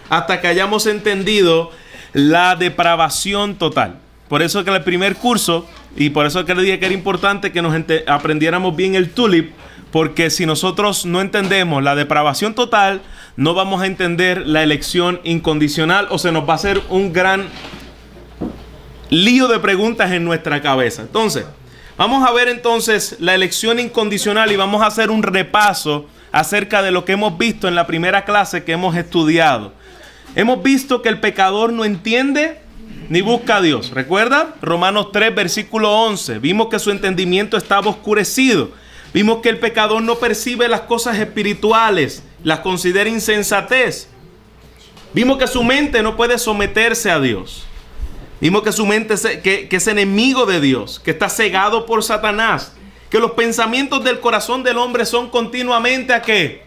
hasta que hayamos entendido la depravación total. Por eso es que en el primer curso, y por eso es que le dije que era importante que nos aprendiéramos bien el tulip, porque si nosotros no entendemos la depravación total, no vamos a entender la elección incondicional, o se nos va a hacer un gran lío de preguntas en nuestra cabeza. Entonces, vamos a ver entonces la elección incondicional y vamos a hacer un repaso acerca de lo que hemos visto en la primera clase que hemos estudiado. Hemos visto que el pecador no entiende ni busca a Dios. ¿Recuerda? Romanos 3, versículo 11. Vimos que su entendimiento estaba oscurecido. Vimos que el pecador no percibe las cosas espirituales, las considera insensatez. Vimos que su mente no puede someterse a Dios. Vimos que su mente que es enemigo de Dios, que está cegado por Satanás, que los pensamientos del corazón del hombre son continuamente ¿a qué?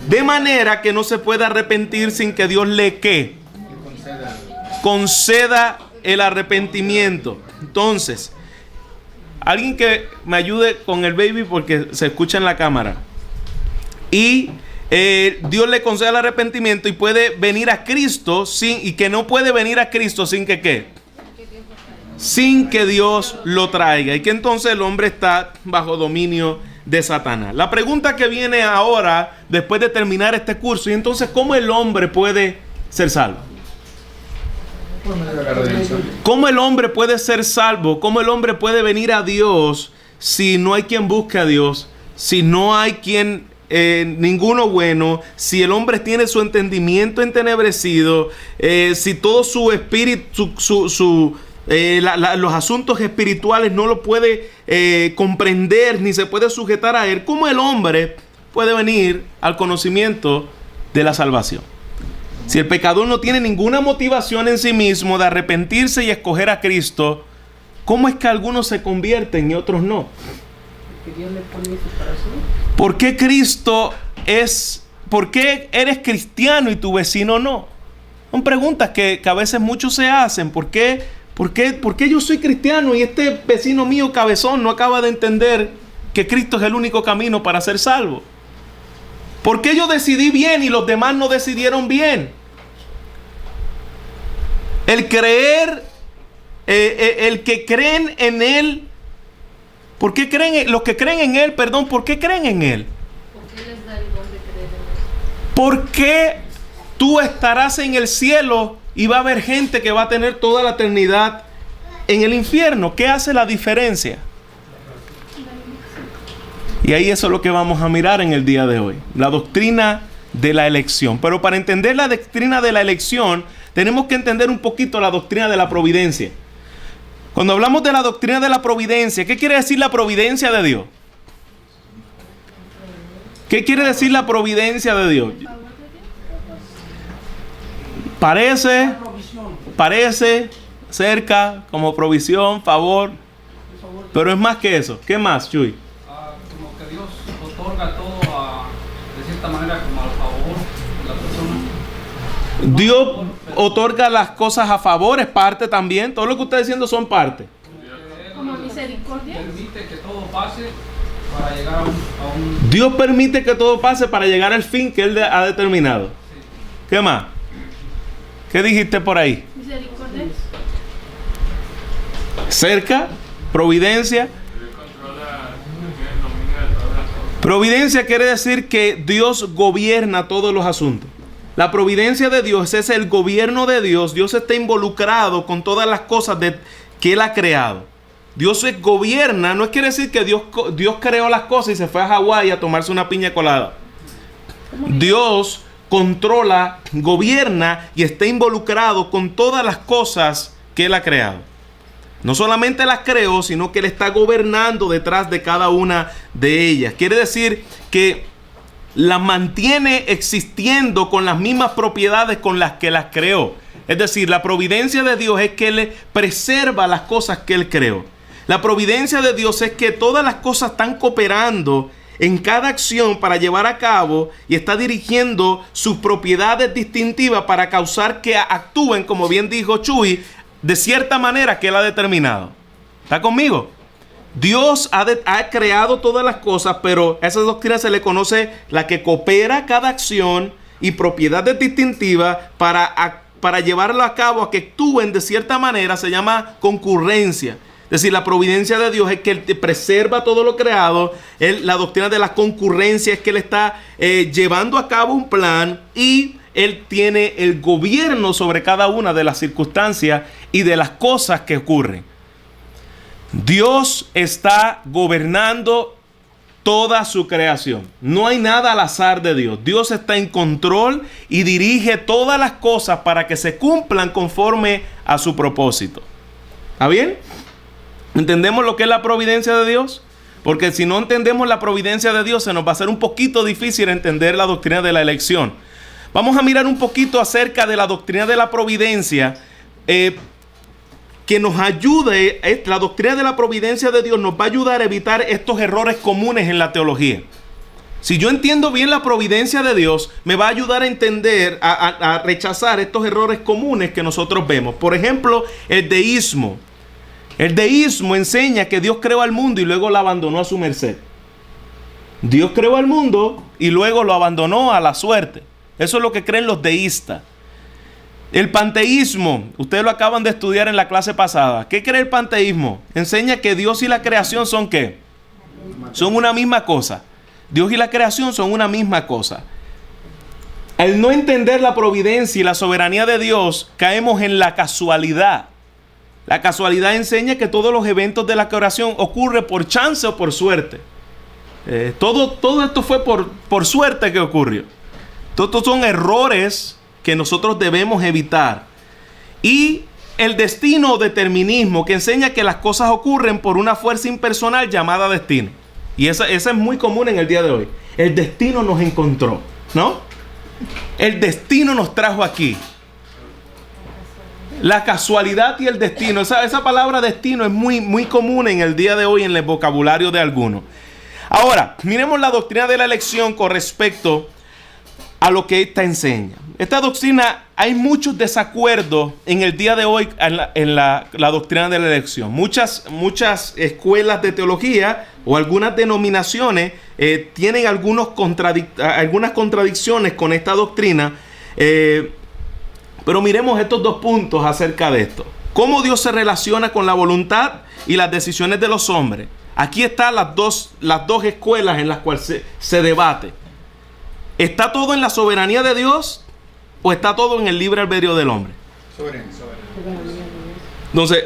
De manera que no se puede arrepentir sin que Dios le ¿qué? Conceda el arrepentimiento. Entonces, alguien que me ayude con el baby porque se escucha en la cámara. Y Dios le concede el arrepentimiento y puede venir a Cristo y que no puede venir a Cristo sin que ¿qué? Sin que Dios lo traiga. Y que entonces el hombre está bajo dominio de Satanás. La pregunta que viene ahora, después de terminar este curso, y entonces, ¿cómo el hombre puede ser salvo? ¿Cómo el hombre puede ser salvo? ¿Cómo el hombre puede venir a Dios si no hay quien busque a Dios? Si no hay quien, ninguno bueno, si el hombre tiene su entendimiento entenebrecido, si todo su espíritu, los asuntos espirituales no lo puede comprender ni se puede sujetar a él, ¿cómo el hombre puede venir al conocimiento de la salvación? Si el pecador no tiene ninguna motivación en sí mismo de arrepentirse y escoger a Cristo, ¿cómo es que algunos se convierten y otros no? ¿Por qué por qué eres cristiano y tu vecino no? Son preguntas que a veces muchos se hacen. ¿Por qué yo soy cristiano y este vecino mío cabezón no acaba de entender que Cristo es el único camino para ser salvo? ¿Por qué yo decidí bien y los demás no decidieron bien? El creer, el que creen en Él, ¿por qué creen? Los que creen en Él, perdón, ¿por qué creen en Él? ¿Por qué les da el don de creer en Él? ¿Por qué tú estarás en el cielo y va a haber gente que va a tener toda la eternidad en el infierno? ¿Qué hace la diferencia? Y ahí eso es lo que vamos a mirar en el día de hoy. La doctrina de la elección. Pero para entender la doctrina de la elección, tenemos que entender un poquito la doctrina de la providencia. Cuando hablamos de la doctrina de la providencia, ¿qué quiere decir la providencia de Dios? ¿Qué quiere decir la providencia de Dios? Parece cerca, como provisión, favor, pero es más que eso. ¿Qué más, Chuy? Como que Dios otorga todo de cierta manera como al favor de la persona. Dios otorga las cosas a favor, es parte también. Todo lo que usted está diciendo son parte. Como misericordia. Permite que todo pase para llegar a un... Dios permite que todo pase para llegar al fin que Él ha determinado. Sí. ¿Qué más? ¿Qué dijiste por ahí? Misericordia. Cerca, providencia. Providencia quiere decir que Dios gobierna todos los asuntos. La providencia de Dios es el gobierno de Dios. Dios está involucrado con todas las cosas que Él ha creado. Dios gobierna, no quiere decir que Dios creó las cosas y se fue a Hawái a tomarse una piña colada. Dios controla, gobierna y está involucrado con todas las cosas que Él ha creado. No solamente las creó, sino que Él está gobernando detrás de cada una de ellas. Quiere decir que las mantiene existiendo con las mismas propiedades con las que las creó. Es decir, la providencia de Dios es que Él preserva las cosas que Él creó. La providencia de Dios es que todas las cosas están cooperando en cada acción para llevar a cabo y está dirigiendo sus propiedades distintivas para causar que actúen, como bien dijo Chuy, de cierta manera que Él ha determinado. ¿Está conmigo? Dios ha creado todas las cosas, pero a esa doctrina se le conoce la que coopera cada acción y propiedades distintivas para llevarlo a cabo, a que actúen de cierta manera, se llama concurrencia. Es decir, la providencia de Dios es que Él te preserva todo lo creado. La doctrina de la concurrencia es que Él está llevando a cabo un plan y Él tiene el gobierno sobre cada una de las circunstancias y de las cosas que ocurren. Dios está gobernando toda su creación. No hay nada al azar de Dios. Dios está en control y dirige todas las cosas para que se cumplan conforme a su propósito. ¿Está bien? ¿Entendemos lo que es la providencia de Dios? Porque si no entendemos la providencia de Dios, se nos va a hacer un poquito difícil entender la doctrina de la elección. Vamos a mirar un poquito acerca de la doctrina de la providencia, que nos ayude. La doctrina de la providencia de Dios nos va a ayudar a evitar estos errores comunes en la teología. Si yo entiendo bien la providencia de Dios, me va a ayudar a entender, a rechazar estos errores comunes que nosotros vemos. Por ejemplo, el deísmo. El deísmo enseña que Dios creó al mundo y luego lo abandonó a su merced. Dios creó al mundo y luego lo abandonó a la suerte. Eso es lo que creen los deístas. El panteísmo, ustedes lo acaban de estudiar en la clase pasada. ¿Qué cree el panteísmo? Enseña que Dios y la creación son ¿qué? Son una misma cosa. Dios y la creación son una misma cosa. Al no entender la providencia y la soberanía de Dios, caemos en la casualidad. La casualidad enseña que todos los eventos de la creación ocurren por chance o por suerte. Todo esto fue por suerte que ocurrió. Todos estos son errores que nosotros debemos evitar. Y el destino o determinismo, que enseña que las cosas ocurren por una fuerza impersonal llamada destino. Y esa es muy común en el día de hoy. El destino nos encontró, ¿no? El destino nos trajo aquí. La casualidad y el destino. Esa palabra destino es muy común en el día de hoy en el vocabulario de algunos. Ahora, miremos la doctrina de la elección con respecto a lo que esta enseña. Esta doctrina, hay muchos desacuerdos en el día de hoy en la doctrina de la elección. Muchas escuelas de teología o algunas denominaciones tienen algunas contradicciones con esta doctrina. Pero miremos estos dos puntos acerca de esto. ¿Cómo Dios se relaciona con la voluntad y las decisiones de los hombres? Aquí están las dos escuelas en las cuales se debate. ¿Está todo en la soberanía de Dios o está todo en el libre albedrío del hombre? Soberanía. Entonces,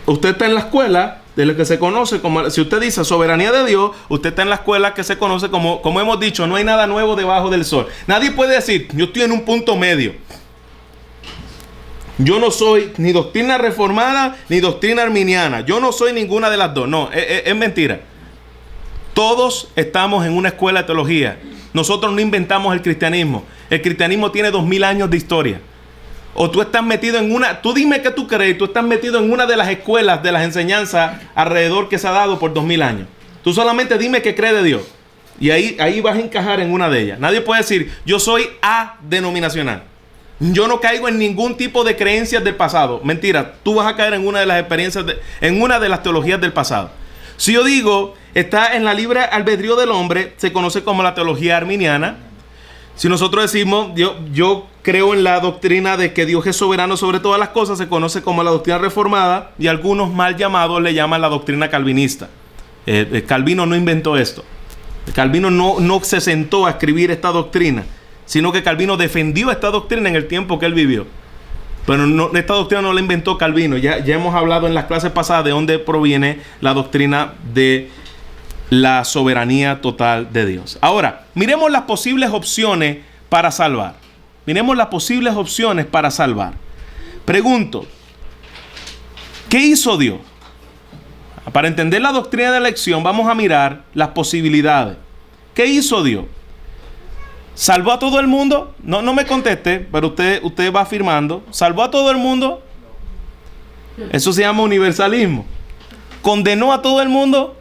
usted está en la escuela de lo que se conoce como, si usted dice soberanía de Dios, usted está en la escuela que se conoce como hemos dicho, no hay nada nuevo debajo del sol. Nadie puede decir, yo estoy en un punto medio. Yo no soy ni doctrina reformada ni doctrina arminiana. Yo no soy ninguna de las dos. No, es mentira. Todos estamos en una escuela de teología. Nosotros no inventamos el cristianismo. El cristianismo tiene 2000 años de historia. O tú estás metido en una... Tú dime qué tú crees. Tú estás metido en una de las escuelas de las enseñanzas alrededor que se ha dado por 2000 años. Tú solamente dime qué crees de Dios. Y ahí vas a encajar en una de ellas. Nadie puede decir, yo soy adenominacional. Yo no caigo en ningún tipo de creencias del pasado. Mentira, tú vas a caer en una de las experiencias, en una de las teologías del pasado. Si yo digo, está en la libre albedrío del hombre, se conoce como la teología arminiana. Si nosotros decimos, yo creo en la doctrina de que Dios es soberano sobre todas las cosas, se conoce como la doctrina reformada, y algunos mal llamados le llaman la doctrina calvinista. Calvino no inventó esto. Calvino no se sentó a escribir esta doctrina, sino que Calvino defendió esta doctrina en el tiempo que él vivió. Pero esta doctrina no la inventó Calvino. Ya hemos hablado en las clases pasadas de dónde proviene la doctrina de la soberanía total de Dios. Ahora, miremos las posibles opciones para salvar. Miremos las posibles opciones para salvar. Pregunto, ¿qué hizo Dios? Para entender la doctrina de la elección, vamos a mirar las posibilidades. ¿Qué hizo Dios? ¿Salvó a todo el mundo? No me conteste, pero usted va afirmando. ¿Salvó a todo el mundo? Eso se llama universalismo. ¿Condenó a todo el mundo?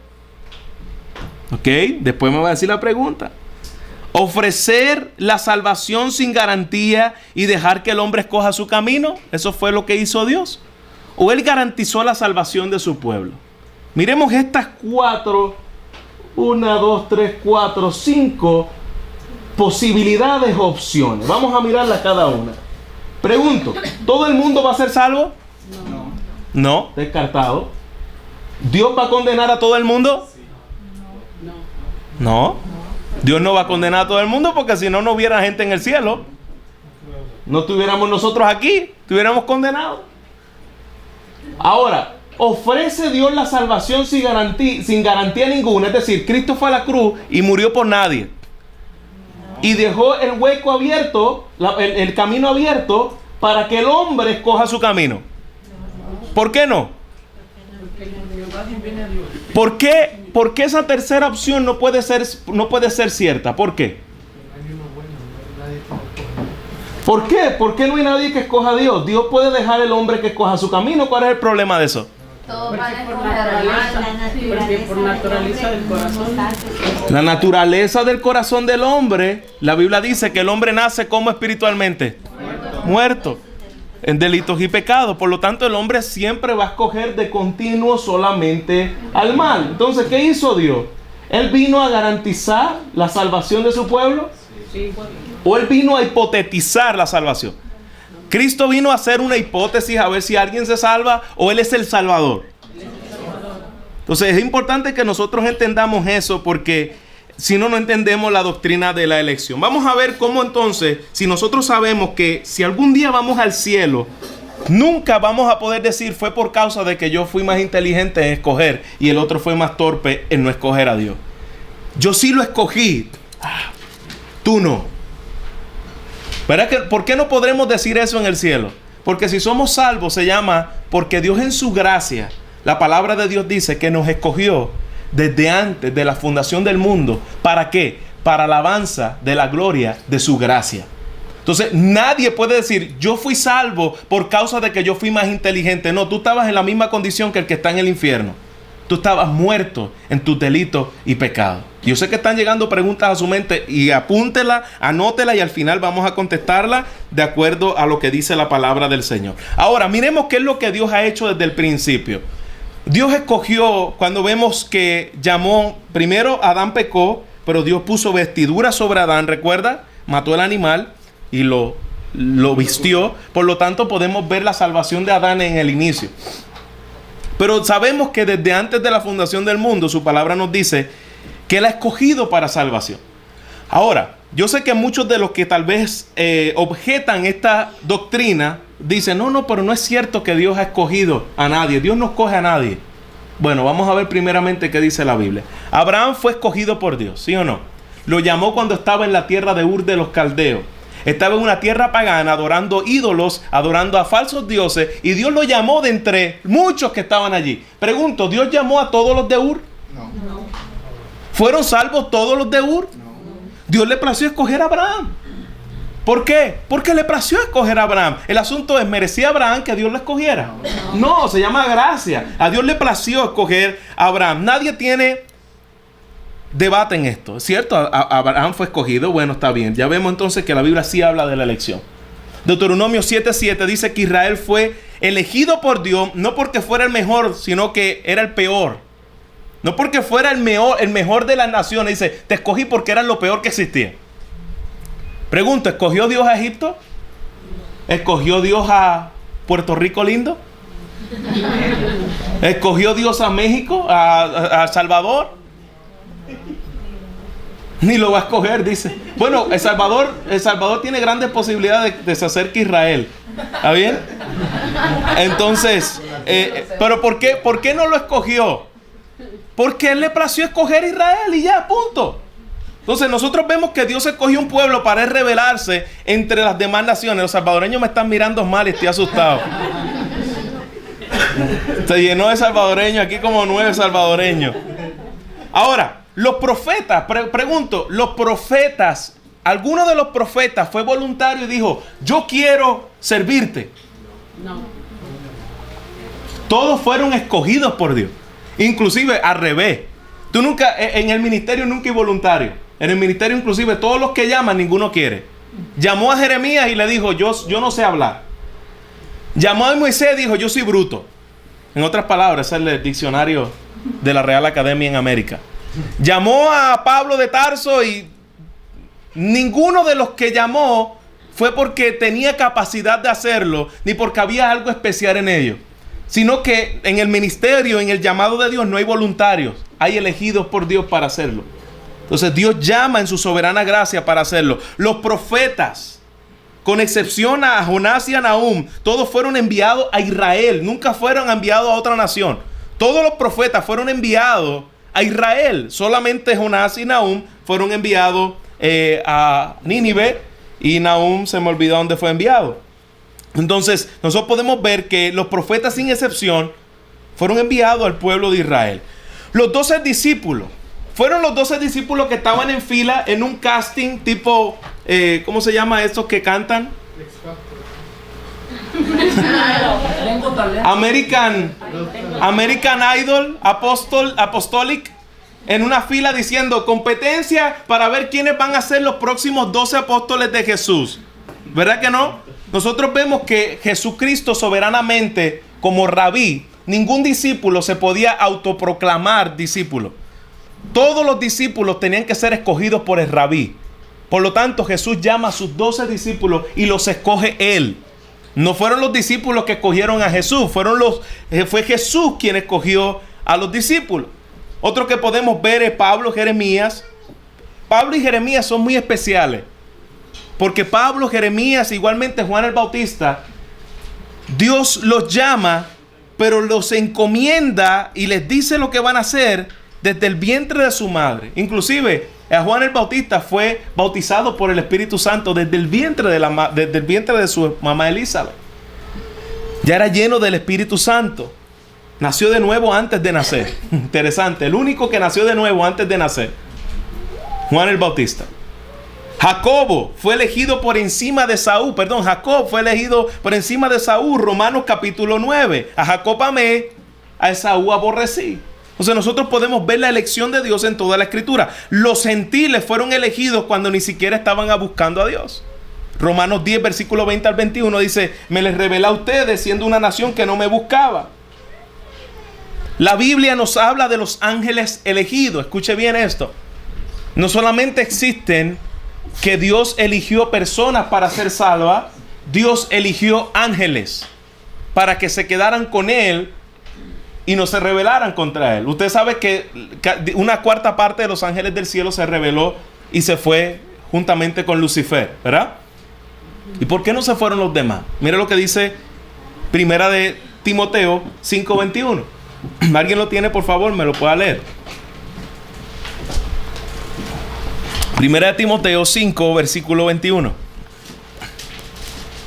Ok, después me va a decir la pregunta. ¿Ofrecer la salvación sin garantía y dejar que el hombre escoja su camino? ¿Eso fue lo que hizo Dios? ¿O Él garantizó la salvación de su pueblo? Miremos estas 4, 1, 2, 3, 4, 5 posibilidades, opciones. Vamos a mirarla cada una. Pregunto, ¿todo el mundo va a ser salvo? No, descartado. ¿Dios va a condenar a todo el mundo? No. Dios no va a condenar a todo el mundo porque si no, no hubiera gente en el cielo. No estuviéramos nosotros aquí, estuviéramos condenados. Ahora, ¿ofrece Dios la salvación sin garantía ninguna? Es decir, Cristo fue a la cruz y murió por nadie. Y dejó el hueco abierto, el camino abierto para que el hombre escoja su camino. ¿Por qué no? ¿Por qué esa tercera opción no puede ser cierta? ¿Por qué? ¿Por qué? ¿Por qué no hay nadie que escoja a Dios? Dios puede dejar al hombre que escoja su camino. ¿Cuál es el problema de eso? Porque por naturaleza del corazón. La naturaleza del corazón del hombre, la Biblia dice que el hombre nace como espiritualmente muerto en delitos y pecados. Por lo tanto, el hombre siempre va a escoger de continuo solamente al mal. Entonces, ¿qué hizo Dios? ¿Él vino a garantizar la salvación de su pueblo? Sí. ¿O él vino a hipotetizar la salvación? Cristo vino a hacer una hipótesis a ver si alguien se salva o él es el Salvador. Entonces es importante que nosotros entendamos eso porque si no, no entendemos la doctrina de la elección. Vamos a ver cómo entonces, si nosotros sabemos que si algún día vamos al cielo, nunca vamos a poder decir fue por causa de que yo fui más inteligente en escoger y el otro fue más torpe en no escoger a Dios. Yo sí lo escogí, tú no. ¿Verdad? ¿Por qué no podremos decir eso en el cielo? Porque si somos salvos se llama porque Dios en su gracia, la palabra de Dios dice que nos escogió desde antes de la fundación del mundo. ¿Para qué? Para alabanza de la gloria de su gracia. Entonces nadie puede decir yo fui salvo por causa de que yo fui más inteligente. No, tú estabas en la misma condición que el que está en el infierno. Tú estabas muerto en tus delitos y pecados. Yo sé que están llegando preguntas a su mente y apúntela, anótela y al final vamos a contestarla de acuerdo a lo que dice la palabra del Señor. Ahora, miremos qué es lo que Dios ha hecho desde el principio. Dios escogió, cuando vemos que llamó, primero Adán pecó, pero Dios puso vestidura sobre Adán, ¿recuerda? Mató el animal y lo vistió. Por lo tanto, podemos ver la salvación de Adán en el inicio. Pero sabemos que desde antes de la fundación del mundo, su palabra nos dice que Él ha escogido para salvación. Ahora, yo sé que muchos de los que tal vez objetan esta doctrina dicen, no, pero no es cierto que Dios ha escogido a nadie. Dios no escoge a nadie. Bueno, vamos a ver primeramente qué dice la Biblia. Abraham fue escogido por Dios, ¿sí o no? Lo llamó cuando estaba en la tierra de Ur de los Caldeos. Estaba en una tierra pagana adorando ídolos, adorando a falsos dioses, y Dios lo llamó de entre muchos que estaban allí. Pregunto, ¿Dios llamó a todos los de Ur? No. ¿Fueron salvos todos los de Ur? No. Dios le plació escoger a Abraham. ¿Por qué? Porque le plació escoger a Abraham. El asunto es, ¿merecía Abraham que Dios lo escogiera? No, se llama gracia. A Dios le plació escoger a Abraham. Nadie tiene debate en esto, ¿cierto? Abraham fue escogido, bueno, está bien. Ya vemos entonces que la Biblia sí habla de la elección. Deuteronomio 7:7 dice que Israel fue elegido por Dios, no porque fuera el mejor, sino que era el peor. No porque fuera el mejor de las naciones. Dice, te escogí porque era lo peor que existía. Pregunto, ¿escogió Dios a Egipto? ¿Escogió Dios a Puerto Rico lindo? ¿Escogió Dios a México? ¿A Salvador? Ni lo va a escoger, dice. Bueno, El Salvador tiene grandes posibilidades de deshacer que Israel. ¿Está bien? Entonces, pero ¿por qué no lo escogió? Porque Él le plació escoger a Israel y ya, punto. Entonces nosotros vemos que Dios escogió un pueblo para Él revelarse entre las demás naciones. Los salvadoreños me están mirando mal y estoy asustado. Se llenó de salvadoreños aquí como 9 salvadoreños. Ahora, los profetas, pregunto, los profetas, ¿alguno de los profetas fue voluntario y dijo, yo quiero servirte? No. Todos fueron escogidos por Dios. Inclusive al revés. Tú nunca, en el ministerio nunca hay voluntario. En el ministerio inclusive todos los que llaman, ninguno quiere. Llamó a Jeremías y le dijo, yo no sé hablar. Llamó a Moisés y dijo, yo soy bruto. En otras palabras, es el diccionario de la Real Academia en América. Llamó a Pablo de Tarso y ninguno de los que llamó fue porque tenía capacidad de hacerlo, ni porque había algo especial en ellos, sino que en el ministerio, en el llamado de Dios, no hay voluntarios, hay elegidos por Dios para hacerlo. Entonces Dios llama en su soberana gracia para hacerlo. Los profetas, con excepción a Jonás y a Nahum, todos fueron enviados a Israel, nunca fueron enviados a otra nación. Todos los profetas fueron enviados a Israel. Solamente Jonás y Nahum fueron enviados a Nínive, y Nahum se me olvidó dónde fue enviado. Entonces nosotros podemos ver que los profetas, sin excepción, fueron enviados al pueblo de Israel. Los 12 discípulos fueron los 12 discípulos que estaban en fila en un casting tipo, ¿cómo se llama estos que cantan? American Idol, Apostolic, en una fila diciendo competencia para ver quiénes van a ser los próximos 12 apóstoles de Jesús. ¿Verdad que no? Nosotros vemos que Jesucristo soberanamente, como rabí, ningún discípulo se podía autoproclamar discípulo. Todos los discípulos tenían que ser escogidos por el rabí. Por lo tanto, Jesús llama a sus 12 discípulos y los escoge él. No fueron los discípulos que escogieron a Jesús, fue Jesús quien escogió a los discípulos. Otro que podemos ver es Pablo, Jeremías. Pablo y Jeremías son muy especiales, porque Pablo, Jeremías, igualmente Juan el Bautista, Dios los llama, pero los encomienda y les dice lo que van a hacer desde el vientre de su madre. Inclusive a Juan el Bautista fue bautizado por el Espíritu Santo desde el vientre de su mamá Elizabeth. Ya era lleno del Espíritu Santo. Nació de nuevo antes de nacer. Interesante. El único que nació de nuevo antes de nacer, Juan el Bautista. Jacob fue elegido por encima de Saúl. Romanos capítulo 9. A Jacob amé, a Esaú aborrecí. Entonces nosotros podemos ver la elección de Dios en toda la escritura. Los gentiles fueron elegidos cuando ni siquiera estaban buscando a Dios. Romanos 10, versículo 20 al 21 dice: me les revelé a ustedes siendo una nación que no me buscaba. La Biblia nos habla de los ángeles elegidos. Escuche bien esto. No solamente existen que Dios eligió personas para ser salvas, Dios eligió ángeles para que se quedaran con Él y no se rebelaran contra Él. Usted sabe que una cuarta parte de los ángeles del cielo se rebeló y se fue juntamente con Lucifer, ¿verdad? ¿Y por qué no se fueron los demás? Mire lo que dice Primera de Timoteo 5:21. ¿Alguien lo tiene, por favor? Me lo pueda leer. Primera de Timoteo 5, versículo 21.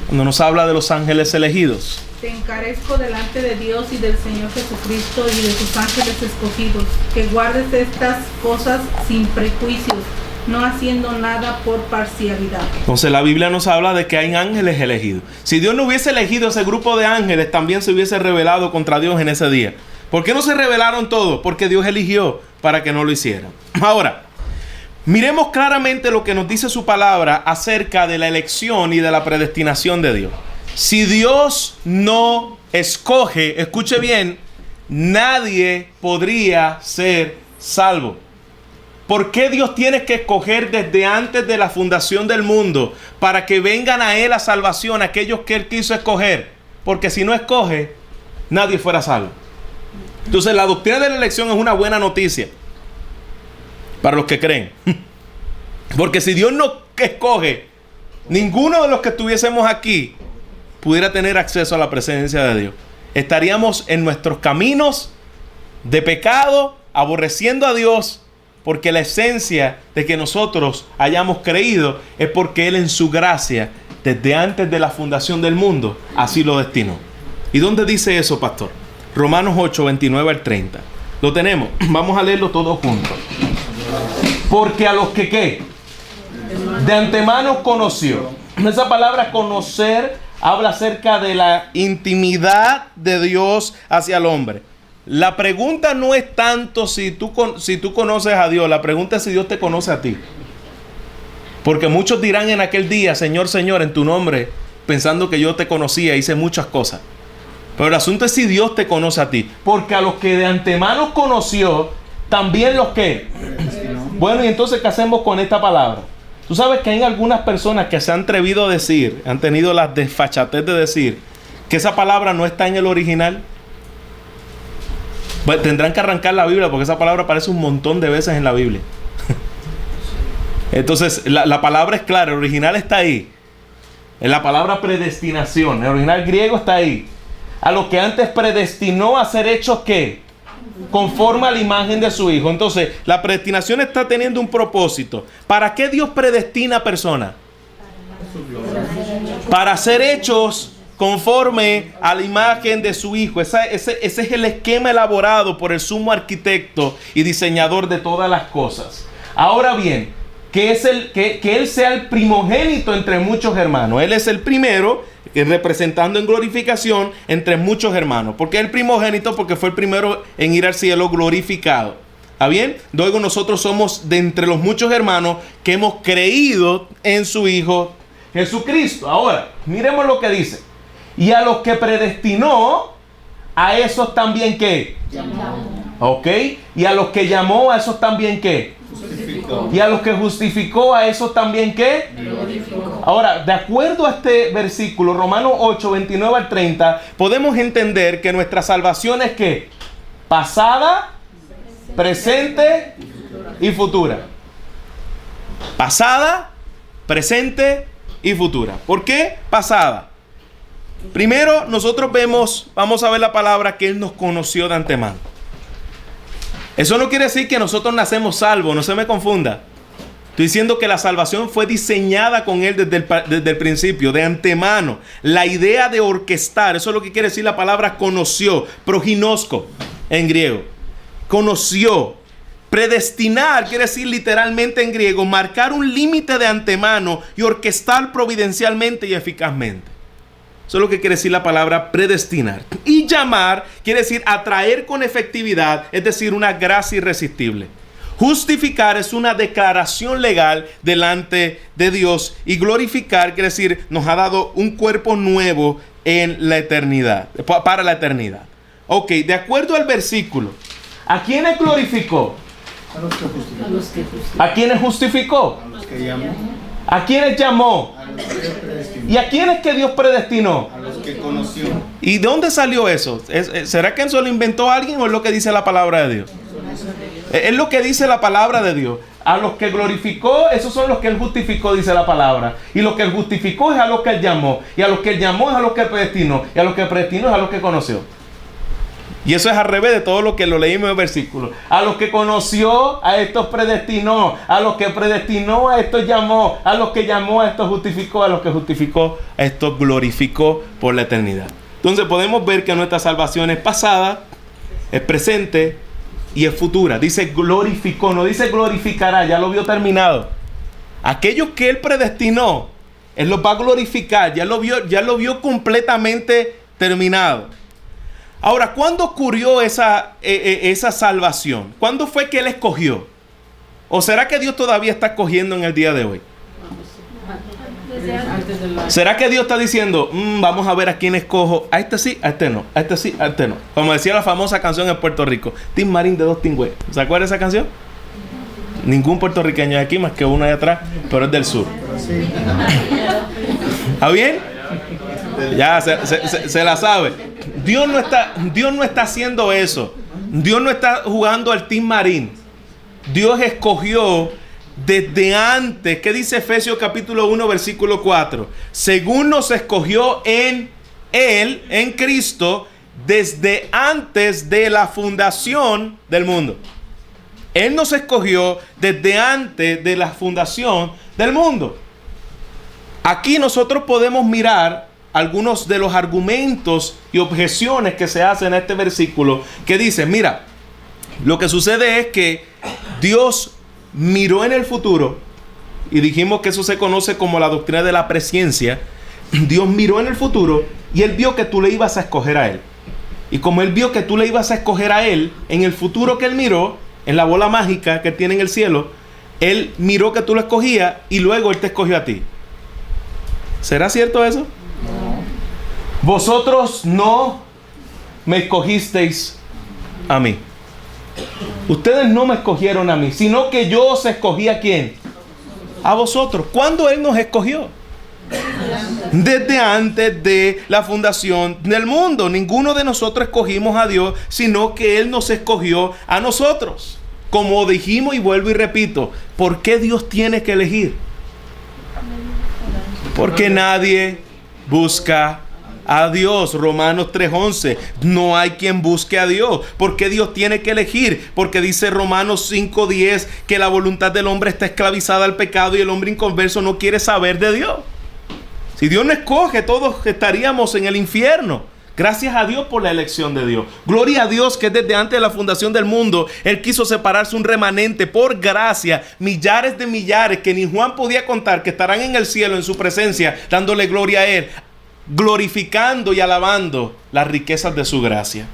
Cuando nos habla de los ángeles elegidos. Te encarezco delante de Dios y del Señor Jesucristo y de sus ángeles escogidos, que guardes estas cosas sin prejuicios, no haciendo nada por parcialidad. Entonces la Biblia nos habla de que hay ángeles elegidos. Si Dios no hubiese elegido ese grupo de ángeles, también se hubiese rebelado contra Dios en ese día. ¿Por qué no se rebelaron todos? Porque Dios eligió para que no lo hicieran. Ahora, miremos claramente lo que nos dice su palabra acerca de la elección y de la predestinación de Dios. Si Dios no escoge, escuche bien, nadie podría ser salvo. ¿Por qué Dios tiene que escoger desde antes de la fundación del mundo para que vengan a Él a salvación aquellos que Él quiso escoger? Porque si no escoge, nadie fuera salvo. Entonces la doctrina de la elección es una buena noticia para los que creen. Porque si Dios no escoge, ninguno de los que estuviésemos aquí pudiera tener acceso a la presencia de Dios. Estaríamos en nuestros caminos de pecado, aborreciendo a Dios, porque la esencia de que nosotros hayamos creído es porque Él en su gracia, desde antes de la fundación del mundo, así lo destinó. ¿Y dónde dice eso, pastor? Romanos 8, 29 al 30. Lo tenemos. Vamos a leerlo todos juntos. Porque a los que ¿qué? De antemano conoció. Esa palabra conocer habla acerca de la intimidad de Dios hacia el hombre. La pregunta no es tanto si tú conoces a Dios. La pregunta es si Dios te conoce a ti. Porque muchos dirán en aquel día: Señor, Señor, en tu nombre, pensando que yo te conocía, hice muchas cosas. Pero el asunto es si Dios te conoce a ti. Porque a los que de antemano conoció, también los que. Bueno, y entonces, ¿qué hacemos con esta palabra? Tú sabes que hay algunas personas que se han atrevido a decir, han tenido la desfachatez de decir que esa palabra no está en el original. Pues tendrán que arrancar la Biblia porque esa palabra aparece un montón de veces en la Biblia. Entonces la palabra es clara, el original está ahí. En la palabra predestinación, el original griego está ahí. A lo que antes predestinó a ser hechos ¿qué? Conforme a la imagen de su Hijo. Entonces, la predestinación está teniendo un propósito. ¿Para qué Dios predestina a personas? Para ser hechos conforme a la imagen de su Hijo. Ese es el esquema elaborado por el sumo arquitecto y diseñador de todas las cosas. Ahora bien, que Él sea el primogénito entre muchos hermanos. Él es el primero, representando en glorificación entre muchos hermanos. ¿Por qué el primogénito? Porque fue el primero en ir al cielo glorificado. ¿Está bien? Luego nosotros somos de entre los muchos hermanos que hemos creído en su Hijo Jesucristo. Ahora, miremos lo que dice. Y a los que predestinó, a esos también ¿qué? Llamó. ¿Ok? Y a los que llamó, a esos también ¿qué? Justificó. Y a los que justificó, a esos también ¿qué? Glorificó. Ahora, de acuerdo a este versículo, Romanos 8, 29 al 30, podemos entender que nuestra salvación es ¿qué? Pasada, presente y futura. Pasada, presente y futura. ¿Por qué pasada? Primero, nosotros vamos a ver la palabra que Él nos conoció de antemano. Eso no quiere decir que nosotros nacemos salvos, no se me confunda. Estoy diciendo que la salvación fue diseñada con Él desde el principio, de antemano. La idea de orquestar, eso es lo que quiere decir la palabra conoció, proginosko en griego. Conoció. Predestinar quiere decir literalmente en griego, marcar un límite de antemano y orquestar providencialmente y eficazmente. Eso es lo que quiere decir la palabra predestinar. Y llamar quiere decir atraer con efectividad, es decir, una gracia irresistible. Justificar es una declaración legal delante de Dios. Y glorificar quiere decir nos ha dado un cuerpo nuevo en la eternidad, para la eternidad. Ok, de acuerdo al versículo, ¿a quiénes glorificó? A los que justificó. ¿A quiénes justificó? A los que llamó. ¿A quiénes llamó? A los que predestinó. ¿Y a quiénes que Dios predestinó? A los que conoció. ¿Y de dónde salió eso? ¿Será que eso lo inventó alguien o es lo que dice la palabra de Dios? Es lo que dice la palabra de Dios. A los que glorificó, esos son los que Él justificó, dice la palabra. Y los que Él justificó es a los que Él llamó. Y a los que Él llamó es a los que predestinó. Y a los que predestinó es a los que conoció. Y eso es al revés de todo lo que lo leímos en el versículo. A los que conoció, a estos predestinó. A los que predestinó, a estos llamó. A los que llamó, a estos justificó. A los que justificó, a estos glorificó por la eternidad. Entonces podemos ver que nuestra salvación es pasada, es presente y es futura. Dice glorificó, no dice glorificará, ya lo vio terminado. Aquellos que Él predestinó, Él los va a glorificar, ya lo vio completamente terminado. Ahora, ¿cuándo ocurrió esa salvación? ¿Cuándo fue que Él escogió? ¿O será que Dios todavía está escogiendo en el día de hoy? ¿Será que Dios está diciendo, vamos a ver a quién escojo? A este sí, a este no. A este sí, a este no. Como decía la famosa canción en Puerto Rico, Tim Marín de dos tingües. ¿Se acuerda de esa canción? Ningún puertorriqueño hay aquí más que uno allá atrás, pero es del sur. ¿Está bien? Ya se la sabe. Dios no está haciendo eso. Dios no está jugando al Tim Marín. Dios escogió desde antes. ¿Qué dice Efesios capítulo 1 versículo 4? Según nos escogió en Él, en Cristo, desde antes de la fundación del mundo. Él nos escogió desde antes de la fundación del mundo. Aquí nosotros podemos mirar algunos de los argumentos y objeciones que se hacen a este versículo, que dice, mira, lo que sucede es que Dios miró en el futuro, y dijimos que eso se conoce como la doctrina de la presciencia. Dios miró en el futuro y Él vio que tú le ibas a escoger a Él. Y como Él vio que tú le ibas a escoger a Él, en el futuro que Él miró, en la bola mágica que tiene en el cielo, Él miró que tú lo escogías y luego Él te escogió a ti. ¿Será cierto eso? Vosotros no me escogisteis a mí. Ustedes no me escogieron a mí, sino que yo os escogí ¿a quién? A vosotros. ¿Cuándo Él nos escogió? Desde antes de la fundación del mundo. Ninguno de nosotros escogimos a Dios, sino que Él nos escogió a nosotros. Como dijimos, y vuelvo y repito, ¿por qué Dios tiene que elegir? Porque nadie busca a Dios. Romanos 3:11. No hay quien busque a Dios. ¿Por qué Dios tiene que elegir? Porque dice Romanos 5:10 que la voluntad del hombre está esclavizada al pecado y el hombre inconverso no quiere saber de Dios. Si Dios no escoge, todos estaríamos en el infierno. Gracias a Dios por la elección de Dios. Gloria a Dios que desde antes de la fundación del mundo Él quiso separarse un remanente por gracia, millares de millares que ni Juan podía contar, que estarán en el cielo en su presencia dándole gloria a Él, glorificando y alabando las riquezas de su gracia.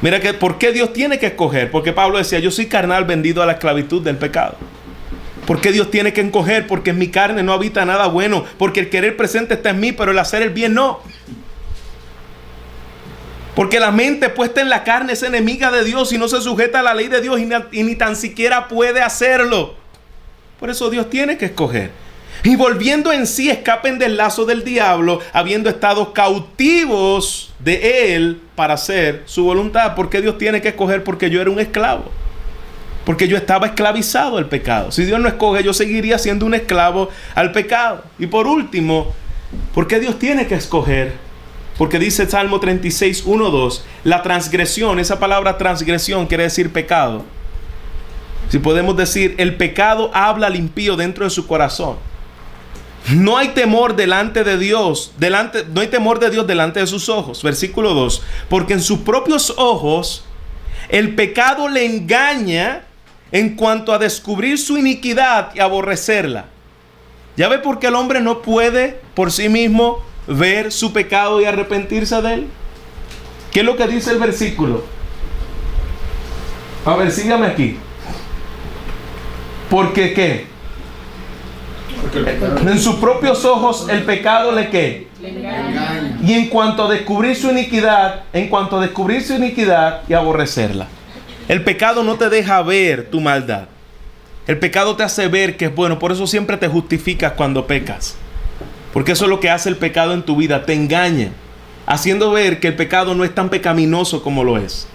Mira que ¿por qué Dios tiene que escoger? Porque Pablo decía, yo soy carnal vendido a la esclavitud del pecado. ¿Por qué Dios tiene que escoger? Porque en mi carne no habita nada bueno, porque el querer presente está en mí, pero el hacer el bien no. Porque la mente puesta en la carne es enemiga de Dios y no se sujeta a la ley de Dios y ni tan siquiera puede hacerlo. Por eso Dios tiene que escoger. Y volviendo en sí, escapen del lazo del diablo, habiendo estado cautivos de Él para hacer su voluntad. ¿Por qué Dios tiene que escoger? Porque yo era un esclavo. Porque yo estaba esclavizado al pecado. Si Dios no escoge, yo seguiría siendo un esclavo al pecado. Y por último, ¿por qué Dios tiene que escoger? Porque dice Salmo 36, 1, 2, la transgresión, esa palabra transgresión quiere decir pecado. Si podemos decir, el pecado habla al impío dentro de su corazón. No hay temor delante de Dios, no hay temor de Dios delante de sus ojos. Versículo 2, porque en sus propios ojos el pecado le engaña en cuanto a descubrir su iniquidad y aborrecerla. ¿Ya ve por qué el hombre no puede por sí mismo ver su pecado y arrepentirse de él? ¿Qué es lo que dice el versículo? A ver, sígame aquí. ¿Por qué? En sus propios ojos el pecado le ¿qué? Le engaña. Y en cuanto a descubrir su iniquidad, y aborrecerla. El pecado no te deja ver tu maldad. El pecado te hace ver que es bueno. Por eso siempre te justificas cuando pecas. Porque eso es lo que hace el pecado en tu vida. Te engaña, haciendo ver que el pecado no es tan pecaminoso como lo es.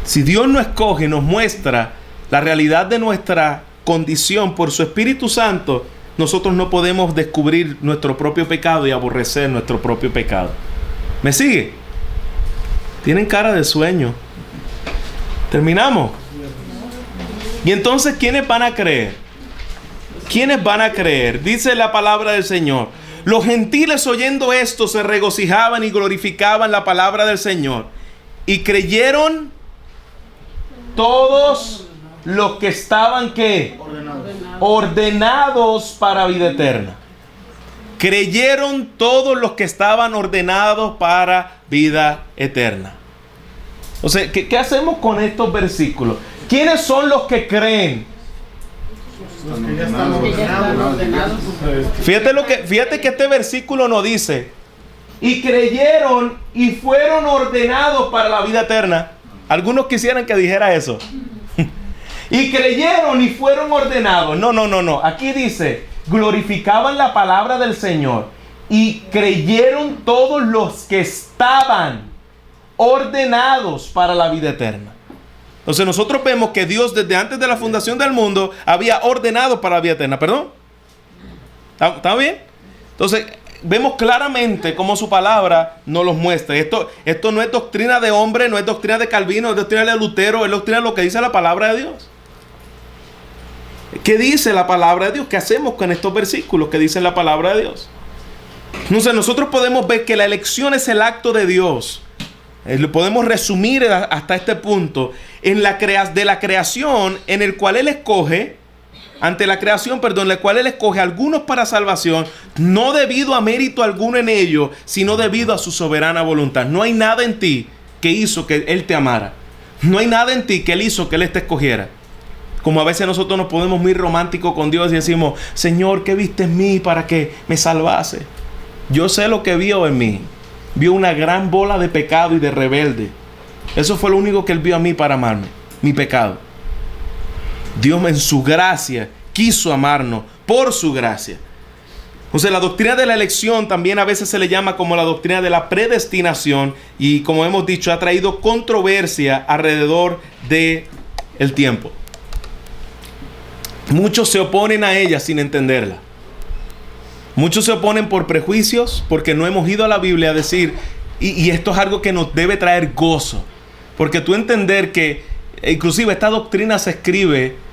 Si Dios no escoge y nos muestra la realidad de nuestra condición por su Espíritu Santo, nosotros no podemos descubrir nuestro propio pecado y aborrecer nuestro propio pecado. ¿Me sigue? Tienen cara de sueño. ¿Terminamos? Y entonces, ¿quiénes van a creer? ¿Quiénes van a creer? Dice la palabra del Señor. Los gentiles oyendo esto se regocijaban y glorificaban la palabra del Señor. Y creyeron todos los que estaban ¿qué? Ordenados para vida eterna. Creyeron todos los que estaban ordenados para vida eterna. O sea, ¿qué hacemos con estos versículos? ¿Quiénes son los que creen? Los que ya están ordenados. Fíjate que este versículo nos dice, y creyeron y fueron ordenados para la vida eterna. Algunos quisieran que dijera eso. Y creyeron y fueron ordenados. No. Aquí dice, glorificaban la palabra del Señor y creyeron todos los que estaban ordenados para la vida eterna. Entonces nosotros vemos que Dios desde antes de la fundación del mundo había ordenado para la vida eterna. ¿Perdón? ¿Está bien? Entonces vemos claramente cómo su palabra nos los muestra. Esto no es doctrina de hombre, no es doctrina de Calvino, es doctrina de Lutero, es doctrina de lo que dice la palabra de Dios. ¿Qué dice la palabra de Dios? ¿Qué hacemos con estos versículos que dicen la palabra de Dios? Entonces nosotros podemos ver que la elección es el acto de Dios. Lo podemos resumir hasta este punto en de la creación en el cual Él escoge, ante la creación, en la cual Él escoge a algunos para salvación, no debido a mérito alguno en ello, sino debido a su soberana voluntad. No hay nada en ti que hizo que Él te amara. No hay nada en ti que Él hizo que Él te escogiera. Como a veces nosotros nos ponemos muy románticos con Dios y decimos, Señor, ¿qué viste en mí para que me salvase? Yo sé lo que vio en mí. Vio una gran bola de pecado y de rebelde. Eso fue lo único que Él vio a mí para amarme, mi pecado. Dios en su gracia quiso amarnos por su gracia. Entonces la doctrina de la elección también a veces se le llama como la doctrina de la predestinación, y como hemos dicho, ha traído controversia alrededor de el tiempo. Muchos se oponen a ella sin entenderla. Muchos se oponen por prejuicios, porque no hemos ido a la Biblia a decir, y esto es algo que nos debe traer gozo, porque tú entender que inclusive esta doctrina se escribe,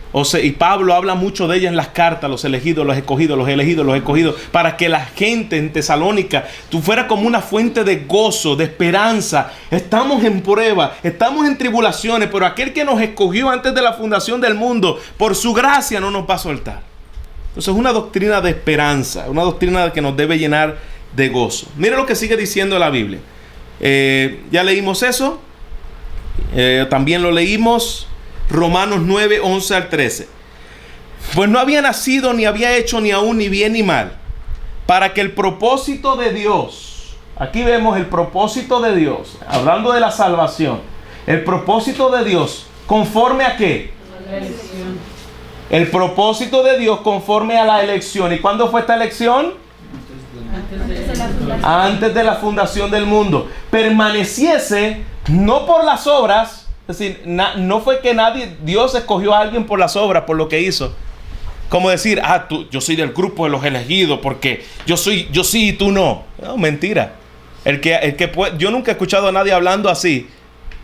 y Pablo habla mucho de ella en las cartas, los elegidos, los escogidos, los elegidos, los escogidos, para que la gente en Tesalónica tú fuera como una fuente de gozo, de esperanza. Estamos en prueba, estamos en tribulaciones, pero aquel que nos escogió antes de la fundación del mundo, por su gracia no nos va a soltar. Entonces es una doctrina de esperanza, una doctrina que nos debe llenar de gozo. Mira lo que sigue diciendo la Biblia. Ya leímos eso. También lo leímos. Romanos 9, 11 al 13. Pues no había nacido, ni había hecho ni aún ni bien ni mal, para que el propósito de Dios, aquí vemos el propósito de Dios, hablando de la salvación, el propósito de Dios, ¿conforme a qué? La elección. El propósito de Dios conforme a la elección. ¿Y cuándo fue esta elección? Antes de la fundación del mundo. Permaneciese no por las obras. Es decir, no fue que Dios escogió a alguien por las obras, por lo que hizo. Como decir, yo soy del grupo de los elegidos porque yo sí y tú no. No, mentira. Yo nunca he escuchado a nadie hablando así,